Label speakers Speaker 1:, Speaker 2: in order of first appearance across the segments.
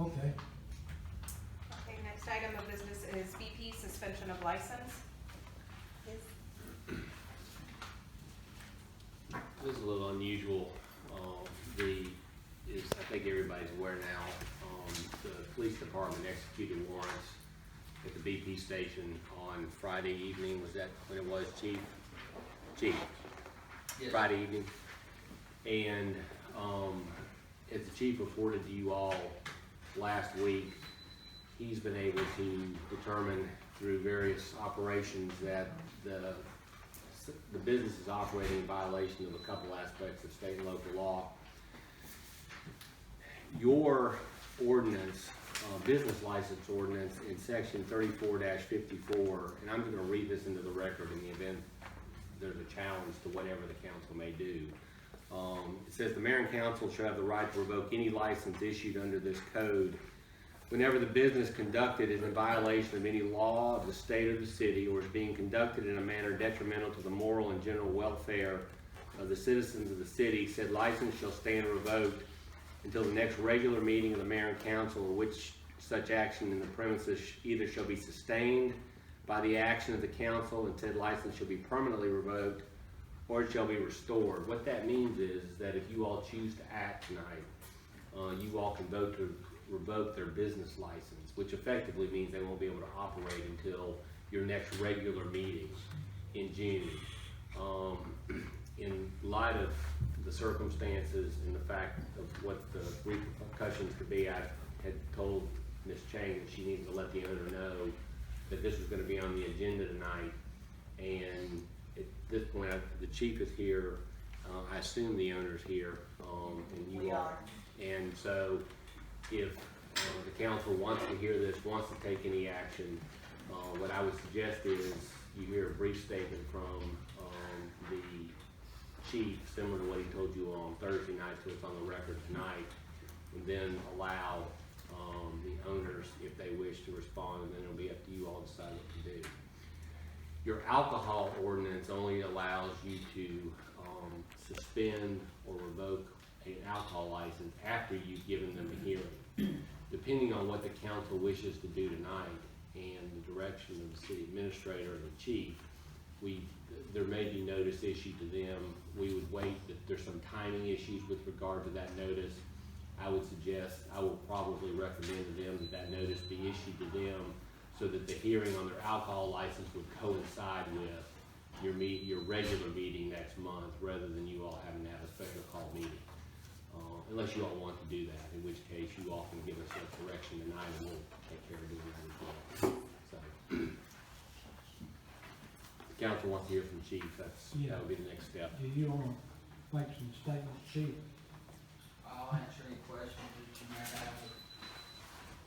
Speaker 1: Okay.
Speaker 2: Okay, next item of business is BP suspension of license.
Speaker 3: This is a little unusual. I think everybody's aware now, the police department executed warrants at the BP station on Friday evening. Was that when it was, Chief? Chief? Yes. Friday evening. And as the chief reported to you all last week, he's been able to determine through various operations that the business is operating in violation of a couple aspects of state and local law. Your ordinance, business license ordinance in section 34-54, and I'm going to read this into the record in the event there's a challenge to whatever the council may do. It says the mayor and council shall have the right to revoke any license issued under this code whenever the business conducted is in violation of any law of the state or the city, or is being conducted in a manner detrimental to the moral and general welfare of the citizens of the city. Said license shall stand revoked until the next regular meeting of the mayor and council, in which such action in the premises either shall be sustained by the action of the council, and said license shall be permanently revoked, or it shall be restored. What that means is that if you all choose to act tonight, you all can vote to revoke their business license, which effectively means they won't be able to operate until your next regular meeting in June. In light of the circumstances and the fact of what the repercussions could be, I had told Ms. Chang that she needed to let the owner know that this was going to be on the agenda tonight. And at this point, the chief is here. I assume the owner's here, and you are. And so, if the council wants to hear this, wants to take any action, what I would suggest is you hear a brief statement from the chief, similar to what he told you on Thursday night, so it's on the record tonight, and then allow the owners, if they wish, to respond, and then it'll be up to you all to decide what to do. Your alcohol ordinance only allows you to suspend or revoke an alcohol license after you've given them a hearing. Depending on what the council wishes to do tonight and the direction of the city administrator and the chief, there may be notice issued to them. We would wait. If there's some timing issues with regard to that notice, I would suggest, I will probably recommend to them that notice be issued to them so that the hearing on their alcohol license would coincide with your regular meeting next month, rather than you all having to have a special call meeting. Unless you all want to do that, in which case you all can give us a correction tonight and we'll take care of doing that as well. So, the council wants to hear from Chief. That would be the next step.
Speaker 1: Do you want to make some statements, Chief?
Speaker 4: I'll answer any questions that you may have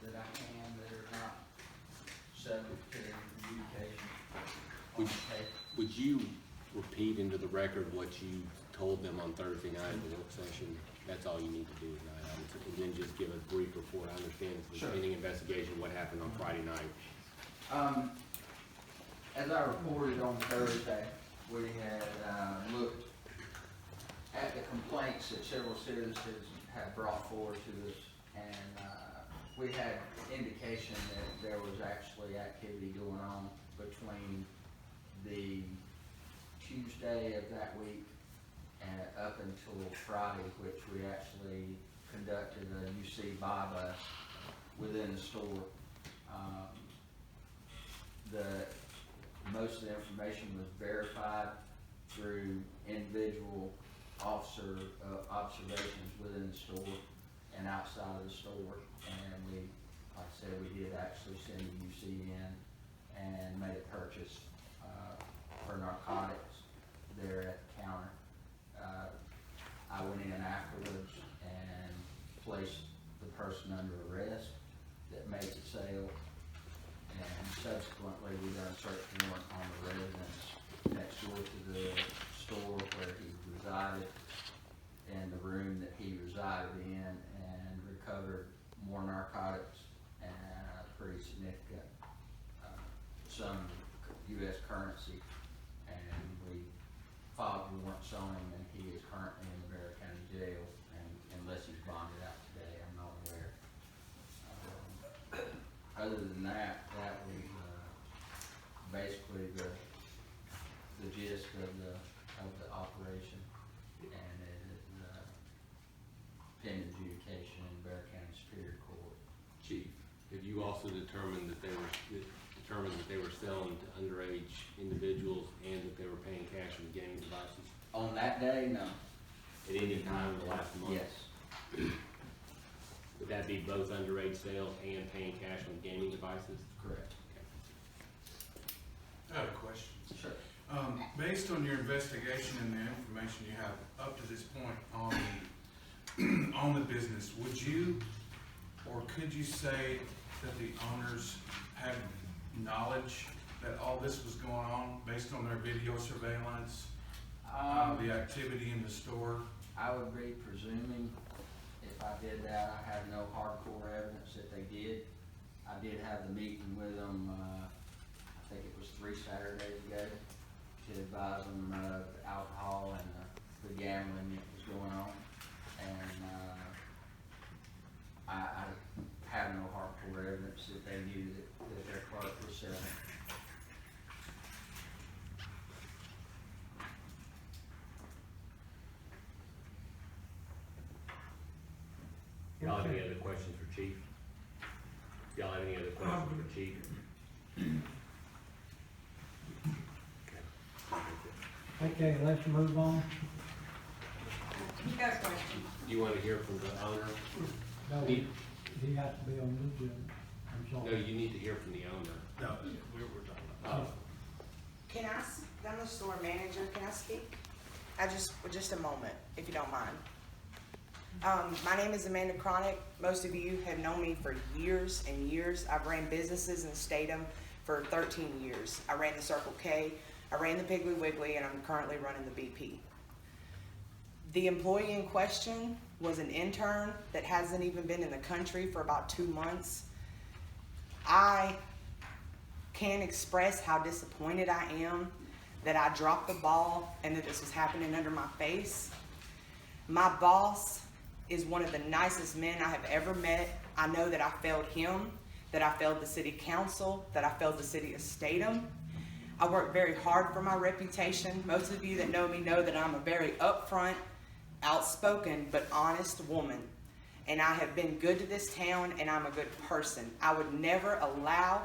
Speaker 4: that I can that are not subject to communication.
Speaker 3: Would you repeat into the record what you told them on Thursday night at the work session? That's all you need to do tonight. And then just give a brief report. I understand it's a pending investigation, what happened on Friday night.
Speaker 4: As I reported on Thursday, we had looked at the complaints that several citizens had brought forward to us, and we had indication that there was actually activity going on between the Tuesday of that week and up until Friday, which we actually conducted a UC buy bus within the store. Most of the information was verified through individual officer observations within the store and outside of the store, and we, like I said, we did actually send the UC in and made a purchase for narcotics there at the counter. I went in afterwards and placed the person under arrest that made the sale, and subsequently we got a search warrant on the residence next door to the store where he resided and the room that he resided in, and recovered more narcotics and a pretty significant sum of U.S. currency, and we filed warrants on him, and he is currently in the Bear County Jail, and unless he's bonded out today, I'm not aware. other than that, that was, basically the gist of the operation. And it is, pending adjudication in Bear County Superior Court.
Speaker 3: Chief, have you also determined that they were selling to underage individuals and that they were paying cash on gaming devices
Speaker 4: On that day, no.
Speaker 3: at any time in the last month?
Speaker 4: Yes,
Speaker 3: Would that be both underage sales and paying cash on gaming devices?
Speaker 4: correct.
Speaker 5: I have a question.
Speaker 4: Sure.
Speaker 5: Based on your investigation and the information you have up to this point on, on the business, would you, or could you say that the owners had knowledge that all this was going on based on their video surveillance, the activity in the store?
Speaker 4: I would be presuming if I did that. I have no hardcore evidence that they did. I did have the meeting with them, I think it was 3 Saturdays ago, to advise them of the alcohol and the gambling that was going on. And I have no hardcore evidence that they knew that their clerk was selling.
Speaker 3: Y'all have any other questions for Chief? Y'all have any other questions for Chief?
Speaker 1: Okay, let's move on.
Speaker 2: You got a question?
Speaker 3: Do you want to hear from the owner?
Speaker 1: No,
Speaker 3: Need-
Speaker 1: he has to be on the agenda. I'm
Speaker 3: No,
Speaker 1: sorry.
Speaker 3: you need to hear from the owner.
Speaker 5: No, we were talking about.
Speaker 3: Oh,
Speaker 6: Can I'm the store manager, can I speak? Just a moment, if you don't mind. My name is Amanda Cronick. Most of you have known me for years and years. I've ran businesses in Statham for 13 years. I ran the Circle K, I ran the Piggly Wiggly, and I'm currently running the BP. The employee in question was an intern that hasn't even been in the country for about 2 months. I can't express how disappointed I am that I dropped the ball and that this was happening under my face. My boss is one of the nicest men I have ever met. I know that I failed him, that I failed the city council, that I failed the city of Statham. I work very hard for my reputation. Most of you that know me know that I'm a very upfront, outspoken, but honest woman. And I have been good to this town, and I'm a good person. I would never allow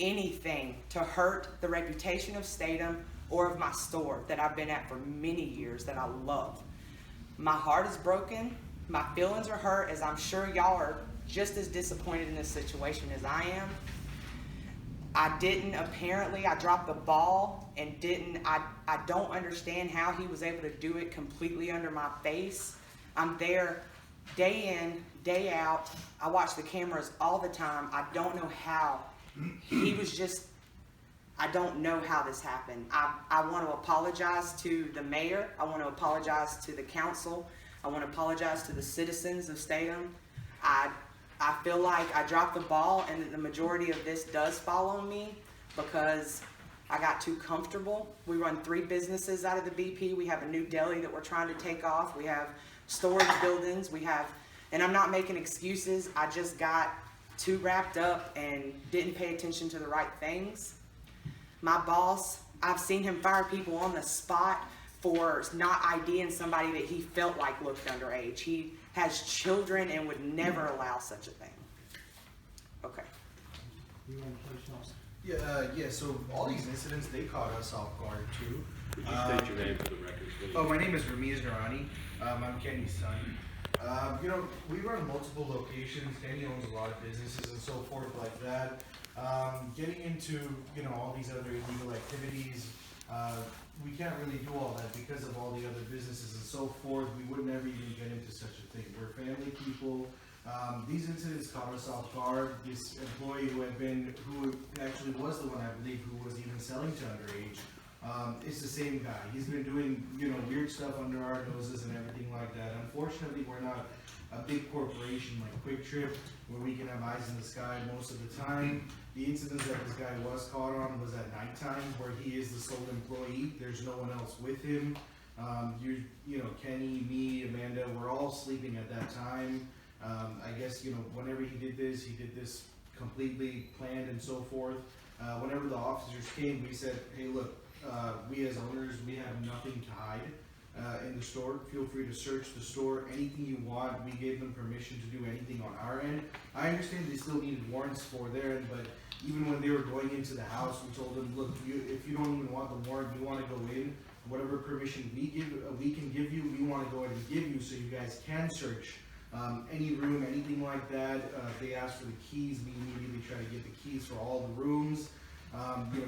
Speaker 6: anything to hurt the reputation of Statham or of my store that I've been at for many years that I love. My heart is broken. My feelings are hurt, as I'm sure y'all are just as disappointed in this situation as I am. I dropped the ball and I don't understand how he was able to do it completely under my face. I'm there day in, day out. I watch the cameras all the time. I don't know how. I don't know how this happened. I want to apologize to the mayor. I want to apologize to the council. I want to apologize to the citizens of Statham. I feel like I dropped the ball and that the majority of this does fall on me because I got too comfortable. We run 3 businesses out of the BP. We have a new deli that we're trying to take off. We have storage buildings. And I'm not making excuses. I just got too wrapped up and didn't pay attention to the right things. My boss, I've seen him fire people on the spot for not IDing somebody that he felt like looked underage. He has children and would never allow such a thing. Okay.
Speaker 1: You want to say something?
Speaker 7: Yeah, so all these incidents, they caught us off guard too.
Speaker 3: Could you state your name for the record, please?
Speaker 7: Oh, my name is Ramiz Narani. I'm Kenny's son. We run multiple locations. Kenny owns a lot of businesses and so forth like that. Getting into, all these other illegal activities, we can't really do all that because of all the other businesses and so forth. We would never even get into such a thing. We're family people. These incidents caught us off guard. This employee who actually was the one, I believe, who was even selling to underage, it's the same guy. He's been doing, weird stuff under our noses and everything like that. Unfortunately, we're not a big corporation like Quick Trip where we can have eyes in the sky most of the time. The incidents that this guy was caught on was at nighttime where he is the sole employee. There's no one else with him. Kenny, me, Amanda, we're all sleeping at that time. I guess, whenever he did this completely planned and so forth. Whenever the officers came, we said, hey, look, we as owners, we have nothing to hide in the store. Feel free to search the store, anything you want. We gave them permission to do anything on our end. I understand they still needed warrants for their end, but even when they were going into the house, we told them, look, if you don't even want the warrant, you want to go in, whatever permission we can give you, we want to go ahead and give you so you guys can search any room, anything like that. They asked for the keys, we immediately try to get the keys for all the rooms.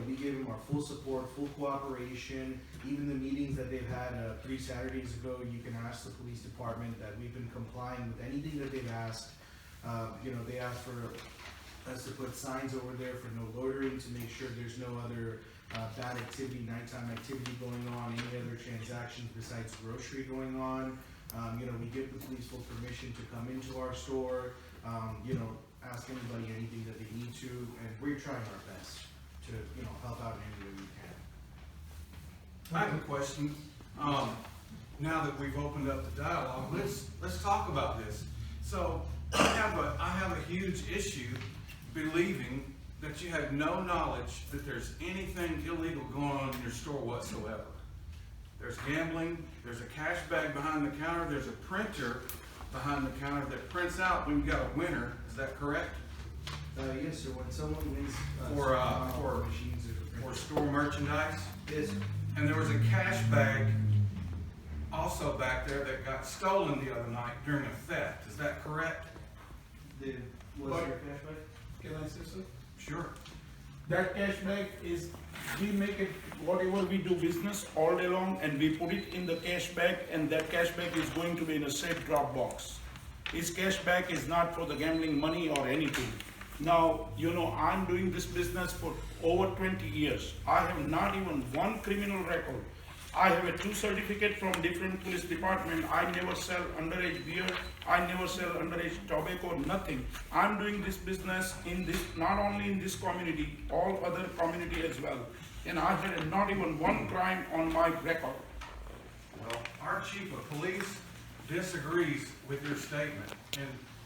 Speaker 7: We gave them our full support, full cooperation. Even the meetings that they've had 3 Saturdays ago, you can ask the police department that we've been complying with anything that they've asked. They asked for us to put signs over there for no loitering to make sure there's no other bad activity, nighttime activity going on, any other transactions besides grocery going on. We give the police full permission to come into our store, ask anybody anything that they need to, and we're trying our best to, help out in any way we can.
Speaker 5: I have a question. Now that we've opened up the dialogue, let's talk about this. So I have a huge issue believing that you have no knowledge that there's anything illegal going on in your store whatsoever. There's gambling, there's a cash bag behind the counter, there's a printer behind the counter that prints out when you got a winner. Is that correct?
Speaker 7: Yes, sir. When someone wins
Speaker 5: For
Speaker 7: machines
Speaker 5: or store merchandise?
Speaker 7: yes, sir.
Speaker 5: And there was a cash bag also back there that got stolen the other night during a theft. Is that correct?
Speaker 7: Was
Speaker 8: But-
Speaker 7: there a cash bag?
Speaker 8: Can I say so?
Speaker 5: Sure.
Speaker 8: That cash bag is, we make it, whatever we do business all day long, and we put it in the cash bag, and that cash bag is going to be in a safe drop box. His cash bag is not for the gambling money or anything. Now, I'm doing this business for over 20 years. I have not even one criminal record. I have a 2 certificate from different police department. I never sell underage beer. I never sell underage tobacco, nothing. I'm doing this business in this, not only in this community, all other community as well. And I had not even one crime on my record.
Speaker 5: Well, our chief of police disagrees with your statement,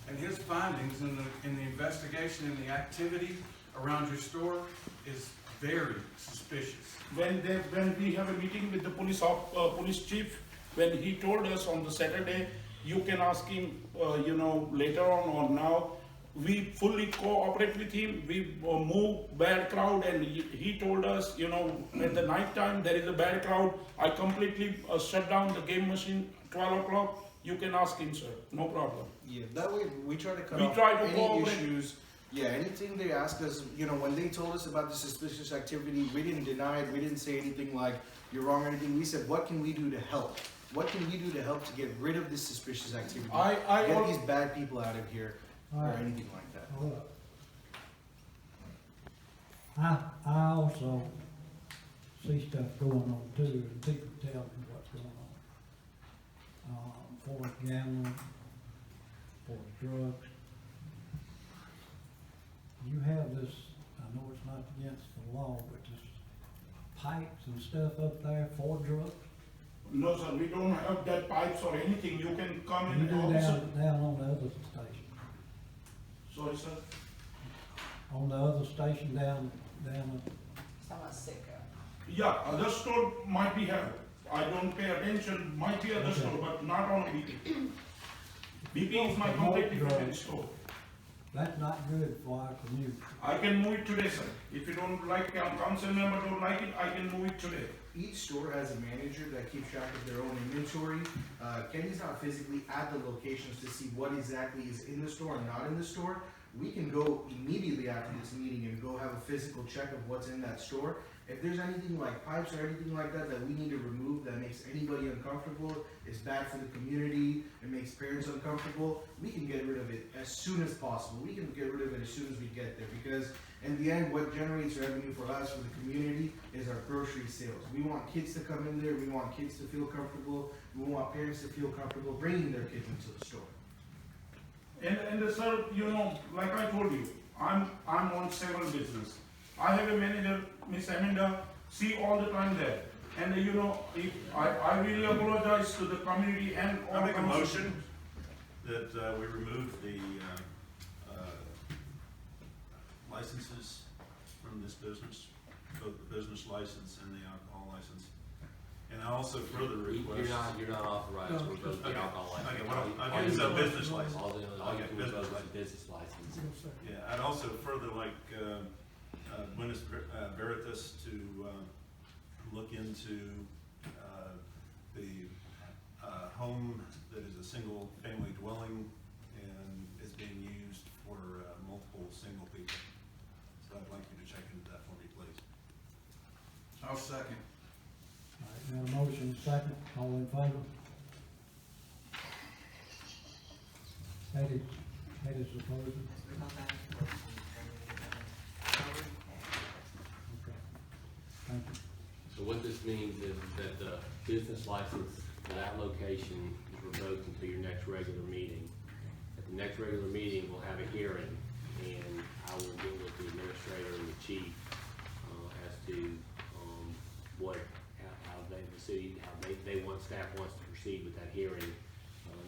Speaker 5: and his findings in the investigation and the activity around your store is very suspicious.
Speaker 8: When we have a meeting with the police chief, when he told us on the Saturday, you can ask him, later on or now, we fully cooperate with him. We move bad crowd, and he told us, at the night time there is a bad crowd. I completely shut down the game machine 12 o'clock. You can ask him, sir. No problem.
Speaker 7: Yeah, that way we try to cut
Speaker 8: We
Speaker 7: off
Speaker 8: try to
Speaker 7: any
Speaker 8: cooperate.
Speaker 7: issues. Yeah, anything they ask us, when they told us about the suspicious activity, we didn't deny it. We didn't say anything like you're wrong or anything. We said, what can we do to help? What can we do to help to get rid of this suspicious activity? Get these bad people out of here, or
Speaker 1: Alright.
Speaker 7: anything like that.
Speaker 1: Hold up. I also see stuff going on too, and people tell me what's going on. For gambling, for drugs. You have this, I know it's not against the law, but this pipes and stuff up there for drugs.
Speaker 8: No, sir, we don't have that pipes or anything. You can come
Speaker 1: You
Speaker 8: in
Speaker 1: do
Speaker 8: the office.
Speaker 1: down on the other station.
Speaker 8: Sorry, sir.
Speaker 1: On the other station down.
Speaker 8: Yeah, other store might be have. I don't pay attention, might be other
Speaker 1: Okay.
Speaker 8: store, but not on BP. BP is my completely different store.
Speaker 1: That's not good for our community.
Speaker 8: I can move it today, sir. If you don't like, council member don't like it, I can move it today.
Speaker 7: Each store has a manager that keeps track of their own inventory. Kenny's not physically at the locations to see what exactly is in the store and not in the store. We can go immediately after this meeting and go have a physical check of what's in that store. If there's anything like pipes or anything like that that we need to remove that makes anybody uncomfortable, it's bad for the community, it makes parents uncomfortable, we can get rid of it as soon as possible. We can get rid of it as soon as we get there, because in the end, what generates revenue for us, for the community, is our grocery sales. We want kids to come in there, we want kids to feel comfortable, we want parents to feel comfortable bringing their kids into the store.
Speaker 8: And sir, like I told you, I'm on several business. I have a manager, Miss Amanda, she all the time there. And if I really apologize to the community and all.
Speaker 9: I make a
Speaker 8: council.
Speaker 9: motion that we remove the business, both the business license and the alcohol license. And I also further
Speaker 3: You're
Speaker 9: request.
Speaker 3: you're not authorized to revoke the
Speaker 9: Okay.
Speaker 3: alcohol license.
Speaker 9: Okay, well,
Speaker 3: All
Speaker 9: okay,
Speaker 3: you
Speaker 9: so
Speaker 3: can-
Speaker 9: business license.
Speaker 3: All you
Speaker 9: Okay,
Speaker 3: can
Speaker 9: business
Speaker 3: revoke is
Speaker 9: license.
Speaker 3: a business license.
Speaker 1: Yes, sir.
Speaker 9: Yeah, I'd also further like, Buenos Veritas to, look into, the, home that is a single family dwelling and is being used for, multiple single people. So I'd like you to check into that for me, please.
Speaker 5: I'll second.
Speaker 1: All right, got a motion, second, all in favor? That is opposed. Okay, thank you.
Speaker 3: So what this means is that the business license for that location is revoked until your next regular meeting. At the next regular meeting, we'll have a hearing, and I will get with the administrator and the chief, as to, how they, the city, how they want, staff wants to proceed with that hearing.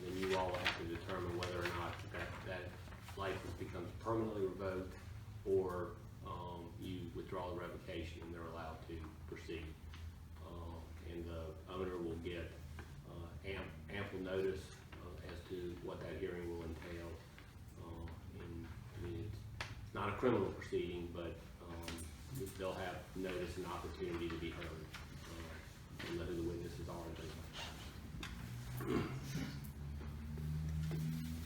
Speaker 3: Then you all have to determine whether or not that license becomes permanently revoked, or, you withdraw the revocation and they're allowed to proceed. And the owner will get, ample notice, as to what that hearing will entail. And, I mean, it's not a criminal proceeding, but, they'll have notice and opportunity to be heard, and who the witnesses are and things like that.